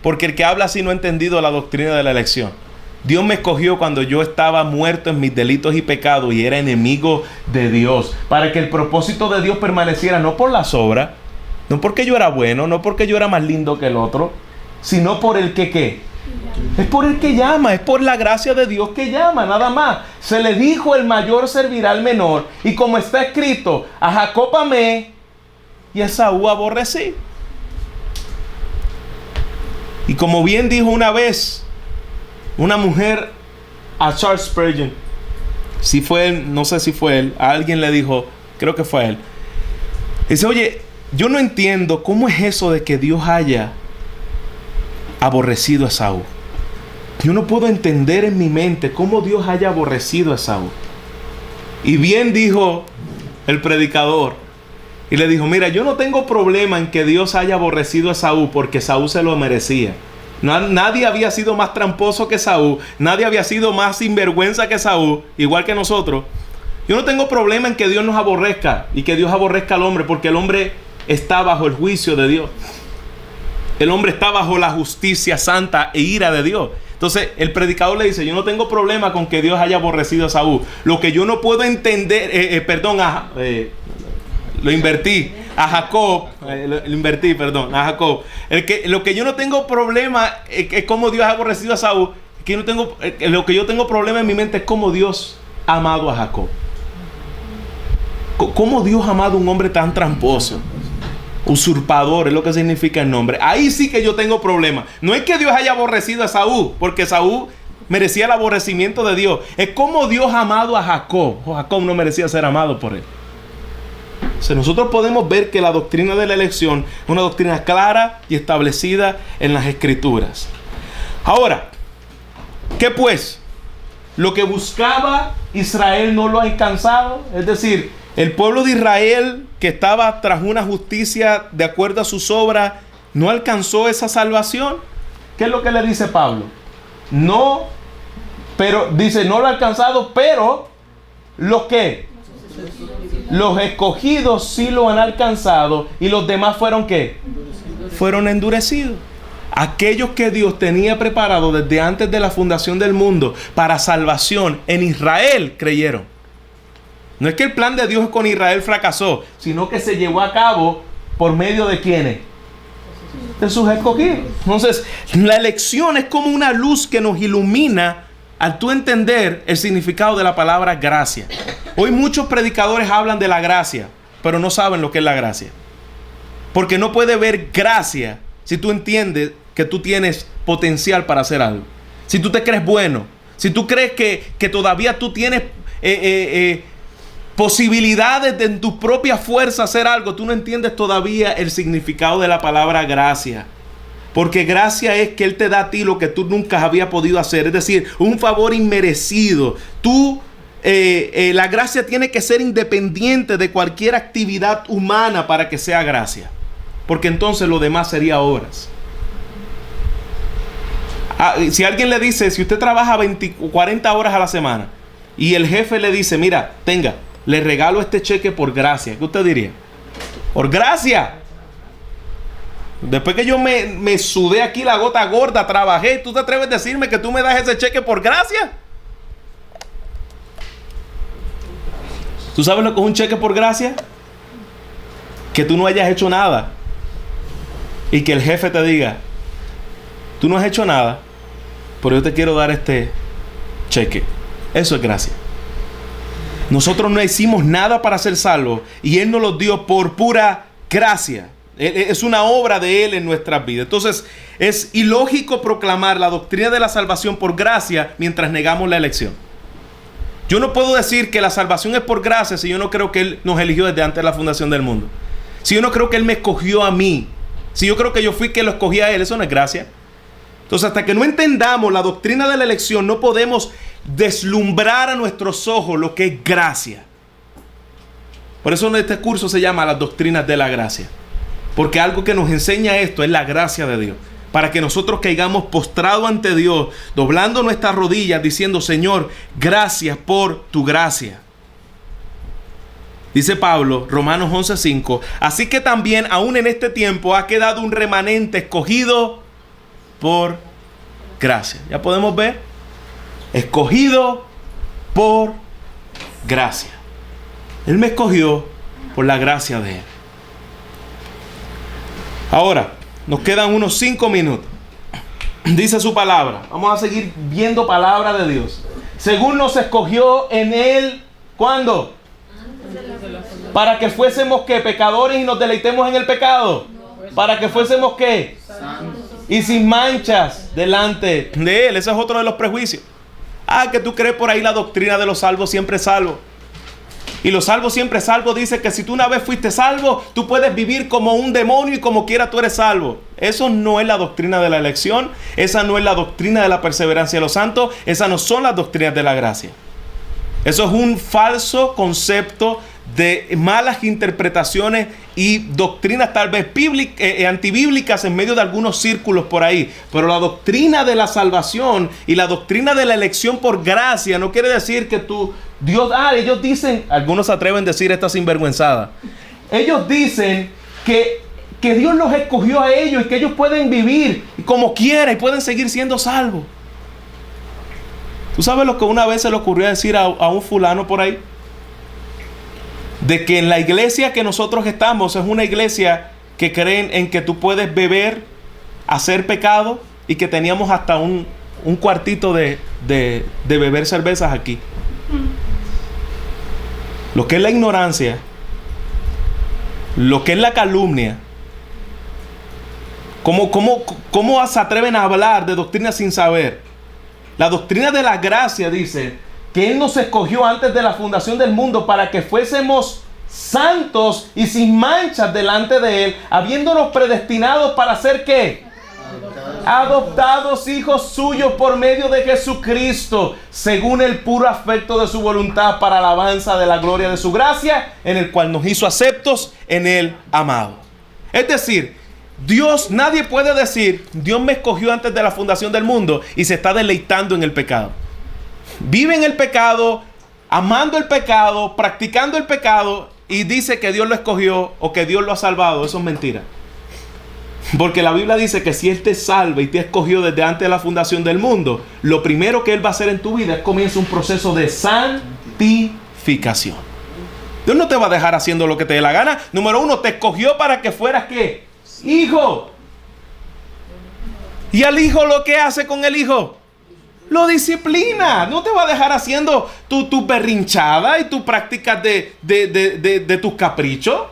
porque el que habla así no ha entendido la doctrina de la elección. Dios me escogió cuando yo estaba muerto en mis delitos y pecados y era enemigo de Dios, para que el propósito de Dios permaneciera no por las obras, no porque yo era bueno, no porque yo era más lindo que el otro, sino por el que ¿qué? Es por el que llama, es por la gracia de Dios que llama, nada más. Se le dijo, el mayor servirá al menor, y como está escrito, a Jacob amé y a Esaú aborrecí. Y como bien dijo una vez una mujer a Charles Spurgeon, si fue él, no sé si fue él, a alguien le dijo, creo que fue él, dice, oye, yo no entiendo cómo es eso de que Dios haya aborrecido a Esaú. Yo no puedo entender en mi mente cómo Dios haya aborrecido a Esaú. Y bien dijo el predicador, y le dijo, mira, yo no tengo problema en que Dios haya aborrecido a Esaú, porque Esaú se lo merecía. Nadie había sido más tramposo que Esaú, nadie había sido más sinvergüenza que Esaú, igual que nosotros. Yo no tengo problema en que Dios nos aborrezca y que Dios aborrezca al hombre, porque el hombre está bajo el juicio de Dios. El hombre está bajo la justicia santa e ira de Dios. Entonces el predicador le dice, yo no tengo problema con que Dios haya aborrecido a Saúl. Lo que yo no puedo entender, lo invertí a Jacob, a Jacob. Lo que yo no tengo problema es cómo Dios ha aborrecido a Saúl. Lo que yo tengo problema en mi mente es cómo Dios ha amado a Jacob. Cómo Dios ha amado a un hombre tan tramposo. Usurpador es lo que significa el nombre. Ahí sí que yo tengo problema. No es que Dios haya aborrecido a Esaú, porque Esaú merecía el aborrecimiento de Dios. Es como Dios ha amado a Jacob. Jacob no merecía ser amado por él. O sea, nosotros podemos ver que la doctrina de la elección es una doctrina clara y establecida en las Escrituras. Ahora, ¿qué pues? Lo que buscaba Israel no lo ha alcanzado. Es decir, el pueblo de Israel, que estaba tras una justicia de acuerdo a sus obras, no alcanzó esa salvación. ¿Qué es lo que le dice Pablo? No, pero dice, no lo ha alcanzado, pero ¿los qué? Los escogidos sí lo han alcanzado, y los demás fueron ¿qué? Fueron endurecidos. Aquellos que Dios tenía preparado desde antes de la fundación del mundo para salvación en Israel creyeron. No es que el plan de Dios con Israel fracasó, sino que se llevó a cabo por medio de ¿quiénes? De sus escogidos. Entonces, la elección es como una luz que nos ilumina al tú entender el significado de la palabra gracia. Hoy muchos predicadores hablan de la gracia, pero no saben lo que es la gracia. Porque no puede ver gracia si tú entiendes que tú tienes potencial para hacer algo. Si tú te crees bueno, si tú crees que todavía tú tienes posibilidades de en tu propia fuerza hacer algo, tú no entiendes todavía el significado de la palabra gracia. Porque gracia es que Él te da a ti lo que tú nunca habías podido hacer. Es decir, un favor inmerecido. Tú la gracia tiene que ser independiente de cualquier actividad humana para que sea gracia, porque entonces lo demás sería obras. Si alguien le dice, si usted trabaja 40 horas a la semana y el jefe le dice, mira, tenga, le regalo este cheque por gracia, ¿qué usted diría? Por gracia. Después que yo me sudé aquí la gota gorda, trabajé, ¿tú te atreves a decirme que tú me das ese cheque por gracia? ¿Tú sabes lo que es un cheque por gracia? Que tú no hayas hecho nada y que el jefe te diga, tú no has hecho nada, pero yo te quiero dar este cheque. Eso es gracia. Nosotros no hicimos nada para ser salvos y Él nos lo dio por pura gracia. Es una obra de Él en nuestras vidas. Entonces es ilógico proclamar la doctrina de la salvación por gracia mientras negamos la elección. Yo no puedo decir que la salvación es por gracia si yo no creo que Él nos eligió desde antes de la fundación del mundo. Si yo no creo que Él me escogió a mí, si yo creo que yo fui quien lo escogí a Él, eso no es gracia. Entonces, hasta que no entendamos la doctrina de la elección, no podemos deslumbrar a nuestros ojos lo que es gracia. Por eso este curso se llama las doctrinas de la gracia. Porque algo que nos enseña esto es la gracia de Dios. Para que nosotros caigamos postrados ante Dios, doblando nuestras rodillas, diciendo, Señor, gracias por tu gracia. Dice Pablo, Romanos 11:5, así que también aún en este tiempo ha quedado un remanente escogido por gracia. Ya podemos ver, escogido por gracia. Él me escogió por la gracia de Él. Ahora, nos quedan unos 5 minutos. Dice su palabra. Vamos a seguir viendo palabra de Dios. Según nos escogió en Él, ¿cuándo? Para que fuésemos ¿qué? Pecadores y nos deleitemos en el pecado. Para que fuésemos ¿qué? Y sin manchas delante de Él. Ese es otro de los prejuicios. Que tú crees por ahí la doctrina de los salvos siempre salvos. Y los salvos siempre salvos dice que si tú una vez fuiste salvo, tú puedes vivir como un demonio y como quiera tú eres salvo. Eso no es la doctrina de la elección. Esa no es la doctrina de la perseverancia de los santos. Esas no son las doctrinas de la gracia. Eso es un falso concepto de malas interpretaciones y doctrinas tal vez antibíblicas en medio de algunos círculos por ahí. Pero la doctrina de la salvación y la doctrina de la elección por gracia no quiere decir que ellos dicen, algunos se atreven a decir esta sinvergüenzada. Ellos dicen que Dios los escogió a ellos y que ellos pueden vivir como quieran y pueden seguir siendo salvos. ¿Tú sabes lo que una vez se le ocurrió decir a un fulano por ahí? De que en la iglesia que nosotros estamos es una iglesia que creen en que tú puedes beber, hacer pecado y que teníamos hasta un cuartito de beber cervezas aquí. Lo que es la ignorancia, lo que es la calumnia. ¿Cómo se atreven a hablar de doctrina sin saber? La doctrina de la gracia dice que Él nos escogió antes de la fundación del mundo para que fuésemos santos y sin manchas delante de Él, habiéndonos predestinados para ser ¿qué? Adoptados hijos suyos por medio de Jesucristo, según el puro afecto de su voluntad, para alabanza de la gloria de su gracia, en el cual nos hizo aceptos en el amado. Es decir, nadie puede decir, Dios me escogió antes de la fundación del mundo y se está deleitando en el pecado. Vive en el pecado, amando el pecado, practicando el pecado y dice que Dios lo escogió o que Dios lo ha salvado. Eso es mentira. Porque la Biblia dice que si Él te salva y te escogió desde antes de la fundación del mundo, lo primero que Él va a hacer en tu vida es comienza un proceso de santificación. Dios no te va a dejar haciendo lo que te dé la gana. Número 1, te escogió para que fueras ¿qué? Hijo. ¿Y al hijo lo que hace con el hijo? Lo disciplina. No te va a dejar haciendo tu berrinchada y tus prácticas de tus caprichos.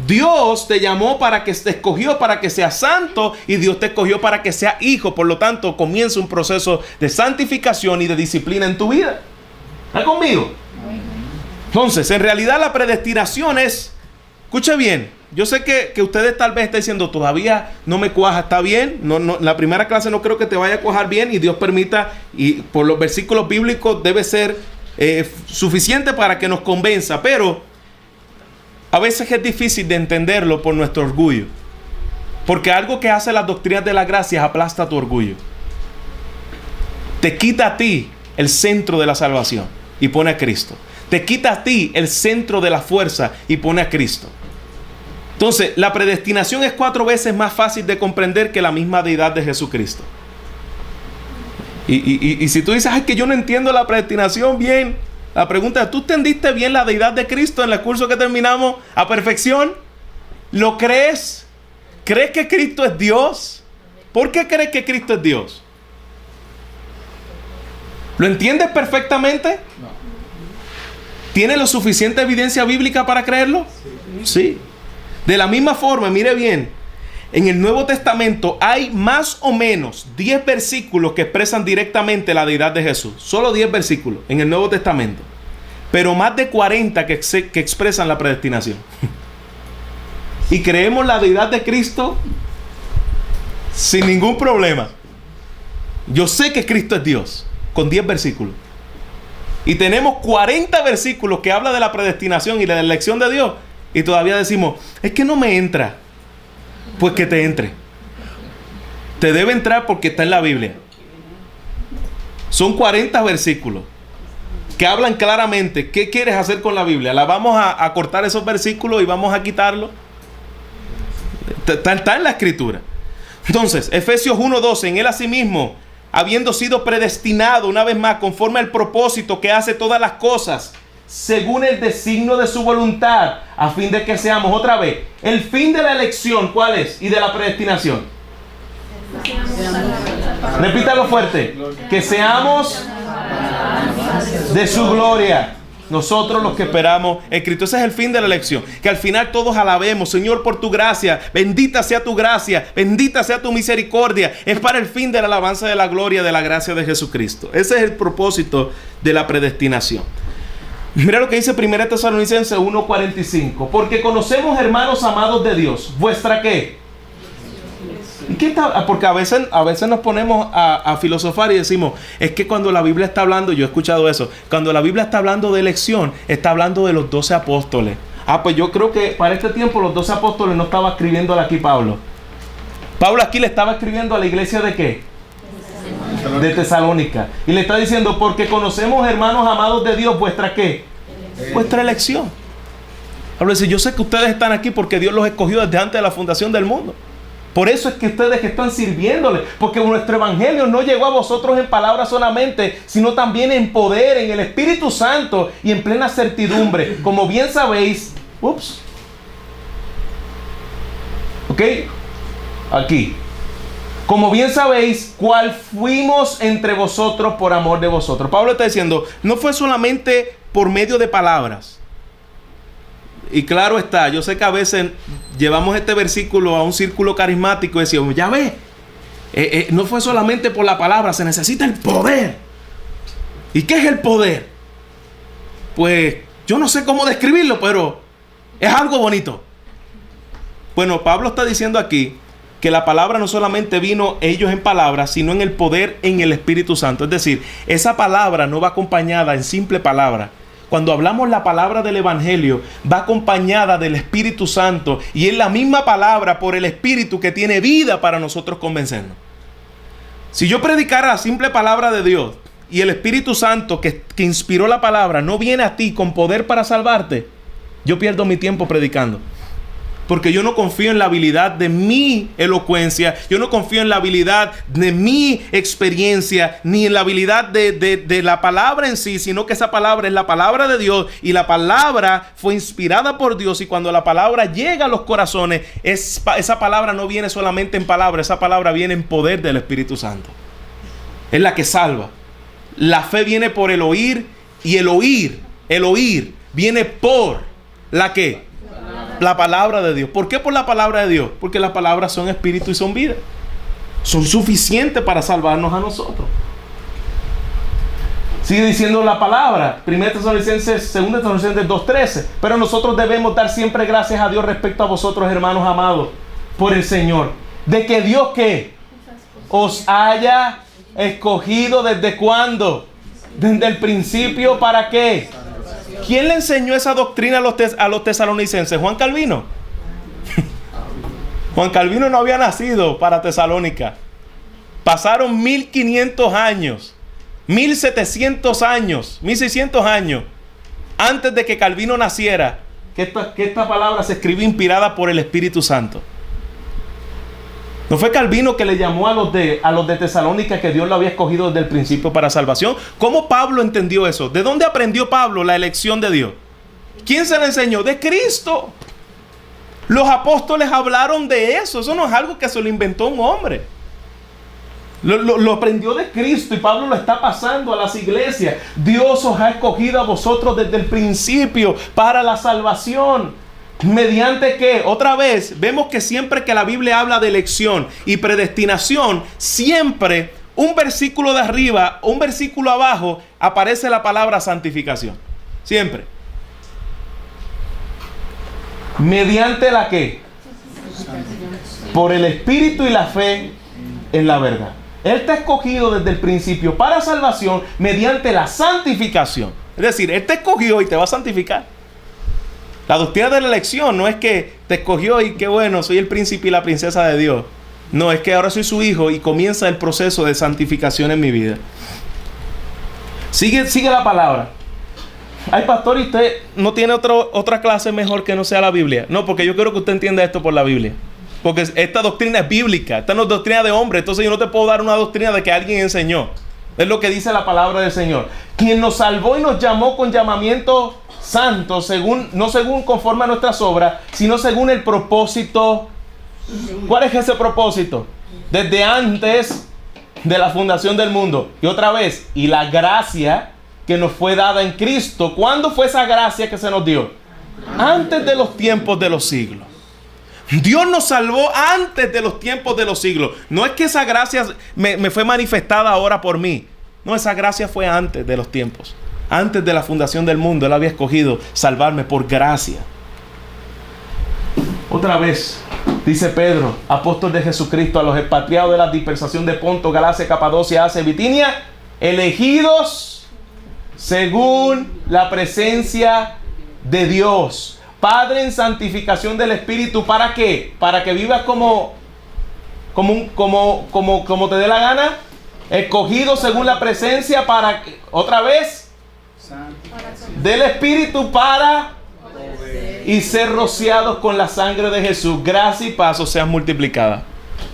Dios te llamó te escogió para que seas santo y Dios te escogió para que seas hijo. Por lo tanto, comienza un proceso de santificación y de disciplina en tu vida. ¿Está conmigo? Entonces, en realidad la predestinación es, escuche bien, yo sé que ustedes tal vez estén diciendo, todavía no me cuaja, está bien, no, la primera clase no creo que te vaya a cuajar bien y Dios permita, y por los versículos bíblicos debe ser suficiente para que nos convenza, pero a veces es difícil de entenderlo por nuestro orgullo. Porque algo que hace las doctrinas de la gracia es aplasta tu orgullo. Te quita a ti el centro de la salvación y pone a Cristo. Te quita a ti el centro de la fuerza y pone a Cristo. Entonces, la predestinación es 4 veces más fácil de comprender que la misma deidad de Jesucristo. Y si tú dices, ay, que yo no entiendo la predestinación bien, la pregunta es, ¿tú entendiste bien la deidad de Cristo en el curso que terminamos a perfección? ¿Lo crees? ¿Crees que Cristo es Dios? ¿Por qué crees que Cristo es Dios? ¿Lo entiendes perfectamente? No. ¿Tienes lo suficiente evidencia bíblica para creerlo? Sí. De la misma forma, mire bien, en el Nuevo Testamento hay más o menos 10 versículos que expresan directamente la deidad de Jesús. Solo 10 versículos en el Nuevo Testamento. Pero más de 40 que expresan la predestinación. Y creemos la deidad de Cristo sin ningún problema. Yo sé que Cristo es Dios, con 10 versículos. Y tenemos 40 versículos que hablan de la predestinación y de la elección de Dios. Y todavía decimos, es que no me entra. Pues que te entre. Te debe entrar porque está en la Biblia. Son 40 versículos que hablan claramente qué quieres hacer con la Biblia. ¿La vamos a cortar esos versículos y vamos a quitarlo? Está en la Escritura. Entonces, Efesios 1:12, en él asimismo, habiendo sido predestinado una vez más conforme al propósito que hace todas las cosas, según el designio de su voluntad, a fin de que seamos, otra vez, el fin de la elección, ¿cuál es? Y de la predestinación. Repítalo fuerte. Que seamos de su gloria. Nosotros los que esperamos en Cristo. Ese es el fin de la elección. Que al final todos alabemos, Señor, por tu gracia. Bendita sea tu gracia. Bendita sea tu misericordia. Es para el fin de la alabanza de la gloria de la gracia de Jesucristo. Ese es el propósito de la predestinación. Mira lo que dice 1 Tesalonicenses 1:45. Porque conocemos, hermanos amados de Dios, vuestra ¿qué? ¿Y qué está? Porque a veces nos ponemos a filosofar y decimos, es que cuando la Biblia está hablando, yo he escuchado eso, cuando la Biblia está hablando de elección, está hablando de los 12 apóstoles. Pues yo creo que para este tiempo los 12 apóstoles no estaba escribiéndole aquí Pablo. Pablo aquí le estaba escribiendo a la iglesia ¿de qué? De Tesalónica. Y le está diciendo, porque conocemos, hermanos amados de Dios, vuestra ¿qué? Vuestra elección. Pablo dice, yo sé que ustedes están aquí porque Dios los escogió desde antes de la fundación del mundo. Por eso es que ustedes que están sirviéndole, porque nuestro evangelio no llegó a vosotros en palabras solamente, sino también en poder, en el Espíritu Santo y en plena certidumbre. Como bien sabéis, ¿ok? Aquí. Como bien sabéis, cuál fuimos entre vosotros por amor de vosotros. Pablo está diciendo, no fue solamente por medio de palabras. Y claro está, yo sé que a veces llevamos este versículo a un círculo carismático y decimos, ya ves, no fue solamente por la palabra, se necesita el poder. ¿Y qué es el poder? Pues yo no sé cómo describirlo, pero es algo bonito. Bueno, Pablo está diciendo aquí que la palabra no solamente vino ellos en palabras, sino en el poder en el Espíritu Santo. Es decir, esa palabra no va acompañada en simple palabra. Cuando hablamos la palabra del Evangelio, va acompañada del Espíritu Santo y es la misma palabra por el Espíritu que tiene vida para nosotros convencernos. Si yo predicara la simple palabra de Dios y el Espíritu Santo que inspiró la palabra no viene a ti con poder para salvarte, yo pierdo mi tiempo predicando. Porque yo no confío en la habilidad de mi elocuencia, yo no confío en la habilidad de mi experiencia, ni en la habilidad de la palabra en sí, sino que esa palabra es la palabra de Dios y la palabra fue inspirada por Dios y cuando la palabra llega a los corazones, esa palabra no viene solamente en palabra, esa palabra viene en poder del Espíritu Santo. Es la que salva. La fe viene por el oír y el oír viene por la que la palabra de Dios. ¿Por qué por la palabra de Dios? Porque las palabras son espíritu y son vida. Son suficientes para salvarnos a nosotros. Sigue diciendo la palabra, 2 Tesalonicenses 2:13. Pero nosotros debemos dar siempre gracias a Dios respecto a vosotros, hermanos amados, por el Señor. De que Dios, ¿qué? Os haya escogido ¿desde cuándo? desde el principio, ¿para qué? ¿Quién le enseñó esa doctrina a los tesalonicenses? ¿Juan Calvino? Juan Calvino no había nacido para Tesalónica. Pasaron 1500 años, 1700 años, 1600 años antes de que Calvino naciera, que esta palabra se escribió inspirada por el Espíritu Santo. ¿No fue Calvino que le llamó a los de Tesalónica que Dios lo había escogido desde el principio para salvación? ¿Cómo Pablo entendió eso? ¿De dónde aprendió Pablo la elección de Dios? ¿Quién se le enseñó? De Cristo. Los apóstoles hablaron de eso. Eso no es algo que se lo inventó un hombre. Lo aprendió de Cristo, y Pablo lo está pasando a las iglesias. Dios os ha escogido a vosotros desde el principio para la salvación. ¿Mediante qué? Otra vez, vemos que siempre que la Biblia habla de elección y predestinación, siempre un versículo de arriba, un versículo abajo, aparece la palabra santificación. Siempre. ¿Mediante la qué? Por el Espíritu y la fe en la verdad. Él te ha escogido desde el principio para salvación mediante la santificación. Es decir, Él te escogió y te va a santificar. La doctrina de la elección no es que te escogió y qué bueno, soy el príncipe y la princesa de Dios. No, es que ahora soy su hijo y comienza el proceso de santificación en mi vida. Sigue la palabra. Ay, pastor, ¿y usted no tiene otra clase mejor que no sea la Biblia? No, porque yo quiero que usted entienda esto por la Biblia. Porque esta doctrina es bíblica, esta no es doctrina de hombre. Entonces yo no te puedo dar una doctrina de que alguien enseñó. Es lo que dice la palabra del Señor. Quien nos salvó y nos llamó con llamamiento santo, no según conforme a nuestras obras, sino según el propósito. ¿Cuál es ese propósito? Desde antes de la fundación del mundo. Y otra vez, y la gracia que nos fue dada en Cristo. ¿Cuándo fue esa gracia que se nos dio? Antes de los tiempos de los siglos. Dios nos salvó antes de los tiempos de los siglos. No es que esa gracia me fue manifestada ahora por mí. No, esa gracia fue antes de los tiempos. Antes de la fundación del mundo, Él había escogido salvarme por gracia. Otra vez, dice Pedro, apóstol de Jesucristo, a los expatriados de la dispersación de Ponto, Galacia, Capadocia, Asia, Bitinia, elegidos según la presencia de Dios. Padre, en santificación del Espíritu, ¿para qué? Para que vivas como te dé la gana. Escogido según la presencia para, otra vez, del Espíritu para y ser rociados con la sangre de Jesús. Gracia y paz os sean multiplicadas.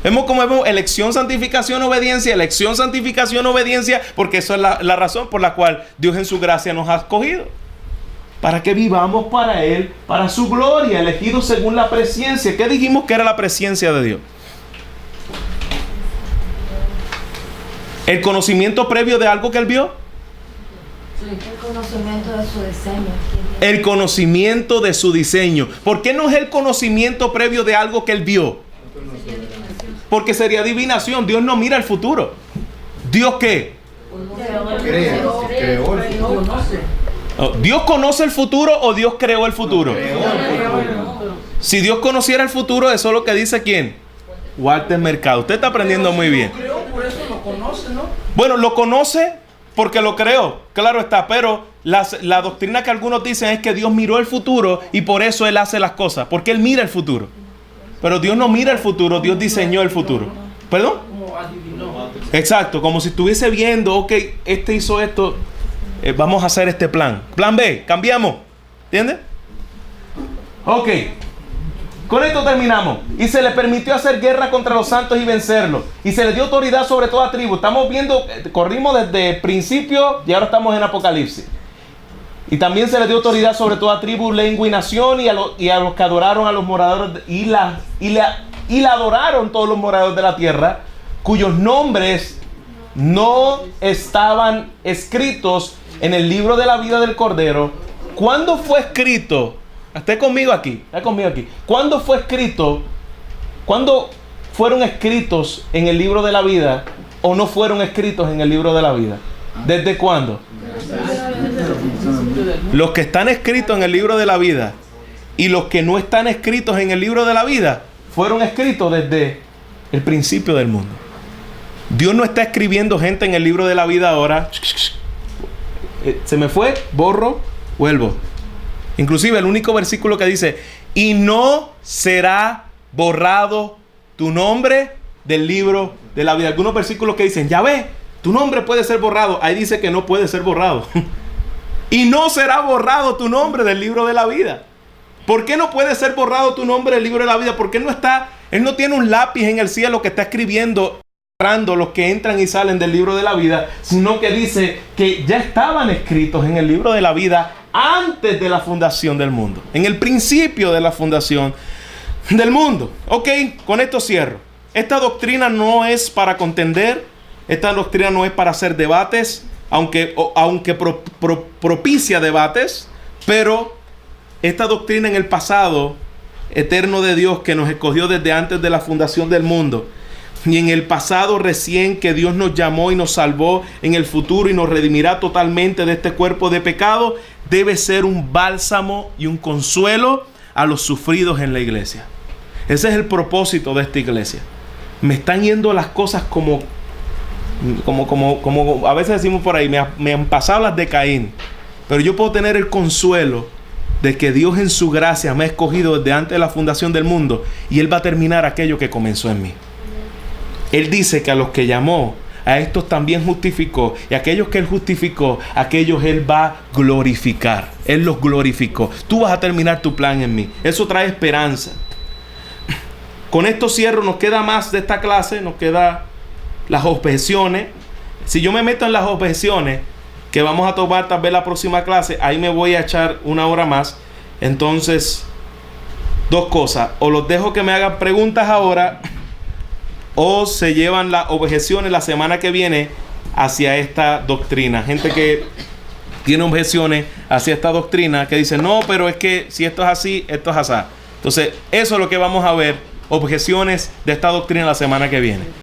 Vemos elección, santificación, obediencia, elección, santificación, obediencia, porque eso es la razón por la cual Dios en su gracia nos ha escogido. Para que vivamos para Él, para su gloria, elegidos según la presencia. ¿Qué dijimos que era la presencia de Dios? ¿El conocimiento previo de algo que Él vio? El conocimiento de su diseño. El conocimiento de su diseño. ¿Por qué no es el conocimiento previo de algo que Él vio? Porque sería adivinación. Dios no mira el futuro. ¿Dios qué? Creó el futuro. ¿Dios conoce el futuro o Dios creó el futuro? Si Dios conociera el futuro, eso es lo que dice ¿quién? Walter Mercado. Usted está aprendiendo muy bien. Por eso lo conoce, ¿no? Bueno, lo conoce porque lo creó, claro está, pero la doctrina que algunos dicen es que Dios miró el futuro y por eso Él hace las cosas, porque Él mira el futuro. Pero Dios no mira el futuro, Dios diseñó el futuro. ¿Perdón? Exacto, como si estuviese viendo, ok, este hizo esto, vamos a hacer este plan. Plan B, cambiamos. ¿Entiendes? Ok. Con esto terminamos. Y se le permitió hacer guerra contra los santos y vencerlos. Y se le dio autoridad sobre toda tribu. Estamos viendo, corrimos desde el principio y ahora estamos en Apocalipsis. Y también se le dio autoridad sobre toda tribu, lengua y nación, y a los que adoraron a los moradores y la adoraron todos los moradores de la tierra, cuyos nombres no estaban escritos en el libro de la vida del Cordero. ¿Cuándo fue escrito? Esté conmigo aquí, ¿Cuándo fue escrito? ¿Cuándo fueron escritos en el libro de la vida o no fueron escritos en el libro de la vida? ¿Desde cuándo? Los que están escritos en el libro de la vida y los que no están escritos en el libro de la vida fueron escritos desde el principio del mundo. Dios no está escribiendo gente en el libro de la vida ahora. Se me fue, borro, vuelvo. Inclusive el único versículo que dice, y no será borrado tu nombre del libro de la vida. Algunos versículos que dicen, ya ves, tu nombre puede ser borrado. Ahí dice que no puede ser borrado. Y no será borrado tu nombre del libro de la vida. ¿Por qué no puede ser borrado tu nombre del libro de la vida? Porque Él no tiene un lápiz en el cielo que está escribiendo los que entran y salen del libro de la vida, sino que dice que ya estaban escritos en el libro de la vida antes de la fundación del mundo, en el principio de la fundación del mundo. Ok, con esto cierro. Esta doctrina no es para contender, esta doctrina no es para hacer debates, aunque propicia debates, pero esta doctrina en el pasado eterno de Dios que nos escogió desde antes de la fundación del mundo, y en el pasado recién que Dios nos llamó y nos salvó, en el futuro y nos redimirá totalmente de este cuerpo de pecado, debe ser un bálsamo y un consuelo a los sufridos en la iglesia. Ese es el propósito de esta iglesia. Me están yendo las cosas como a veces decimos por ahí, me han pasado las de Caín, pero yo puedo tener el consuelo de que Dios en su gracia me ha escogido desde antes de la fundación del mundo, y Él va a terminar aquello que comenzó en mí. Él dice que a los que llamó, a estos también justificó, y aquellos que Él justificó, aquellos Él va a glorificar. Él los glorificó. Tú vas a terminar tu plan en mí. Eso trae esperanza. Con esto cierro. Nos queda más de esta clase. Nos queda las objeciones. Si yo me meto en las objeciones que vamos a tomar tal vez la próxima clase, ahí me voy a echar una hora más. Entonces, dos cosas: o los dejo que me hagan preguntas ahora, o se llevan las objeciones la semana que viene hacia esta doctrina. Gente que tiene objeciones hacia esta doctrina, que dice, no, pero es que si esto es así, esto es así. Entonces, eso es lo que vamos a ver, objeciones de esta doctrina la semana que viene.